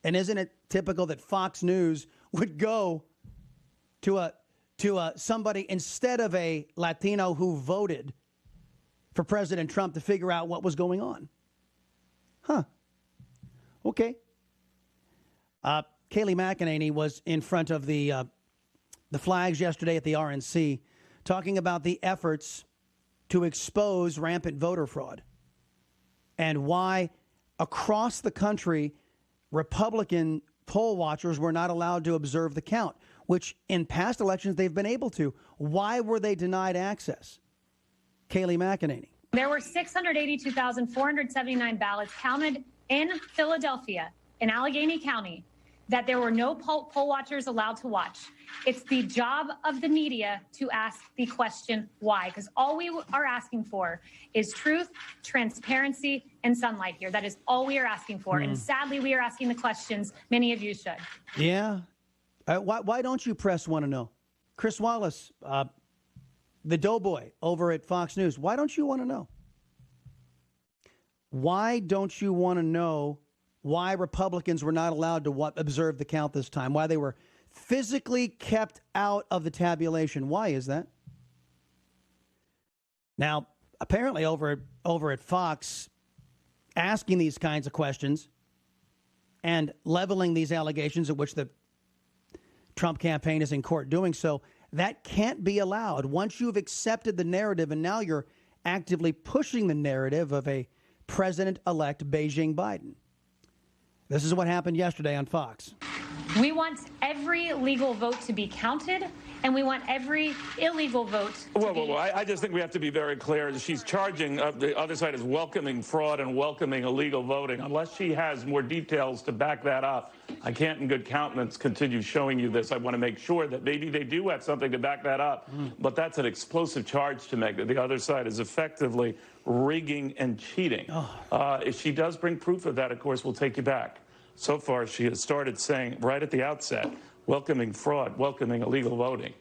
And isn't it typical that Fox News would go to somebody instead of a Latino who voted for President Trump to figure out what was going on? Huh. Okay. Kayleigh McEnany was in front of the flags yesterday at the RNC talking about the efforts to expose rampant voter fraud and why across the country Republican poll watchers were not allowed to observe the count, which in past elections they've been able to. Why were they denied access? Kayleigh McEnany. There were 682,479 ballots counted in Philadelphia, in Allegheny County, that there were no poll watchers allowed to watch. It's the job of the media to ask the question why, because all we are asking for is truth, transparency, and sunlight here. That is all we are asking for. And sadly, we are asking the questions many of you should. Yeah. Why don't you press want to know? Chris Wallace, the doughboy over at Fox News, why don't you want to know? Why don't you want to know why Republicans were not allowed to observe the count this time, why they were physically kept out of the tabulation? Why is that? Now, apparently over at Fox, asking these kinds of questions and leveling these allegations at which the Trump campaign is in court doing so, that can't be allowed. Once you've accepted the narrative and now you're actively pushing the narrative of a President-elect Beijing Biden. This is what happened yesterday on Fox. We want every legal vote to be counted, and we want every illegal vote to be... I just think we have to be very clear. She's charging the other side is welcoming fraud and welcoming illegal voting. Unless she has more details to back that up, I can't in good countenance continue showing you this. I want to make sure that maybe they do have something to back that up. But that's an explosive charge to make, that the other side is effectively rigging and cheating. If she does bring proof of that, of course, we'll take you back. So far, she has started saying right at the outset, welcoming fraud, welcoming illegal voting.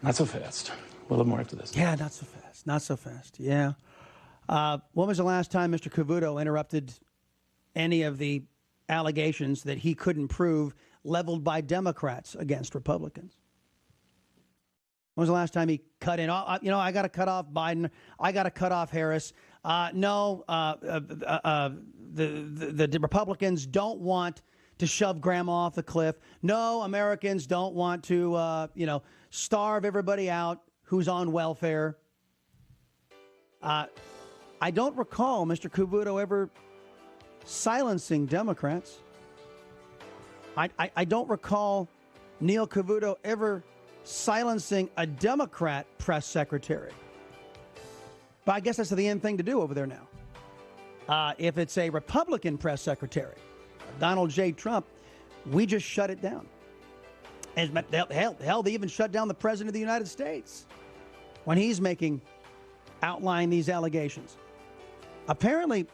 Not so fast. We'll have more after this. Yeah, not so fast. Not so fast. Yeah. When was the last time Mr. Cavuto interrupted any of the allegations that he couldn't prove leveled by Democrats against Republicans? When was the last time he cut in? I got to cut off Biden. I got to cut off Harris. The Republicans don't want to shove grandma off the cliff. No, Americans don't want to, starve everybody out who's on welfare. I don't recall Mr. Cavuto ever silencing Democrats. I don't recall Neil Cavuto ever silencing a Democrat press secretary. But I guess that's the end thing to do over there now. If it's a Republican press secretary, Donald J. Trump, we just shut it down. And hell, they even shut down the President of the United States when he's outlining these allegations. Apparently,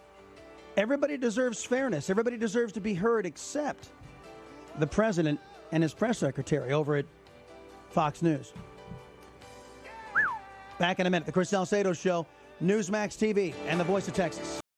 everybody deserves fairness. Everybody deserves to be heard except the President and his press secretary over at Fox News. Back in a minute. The Chris Salcedo Show, Newsmax TV, and the Voice of Texas.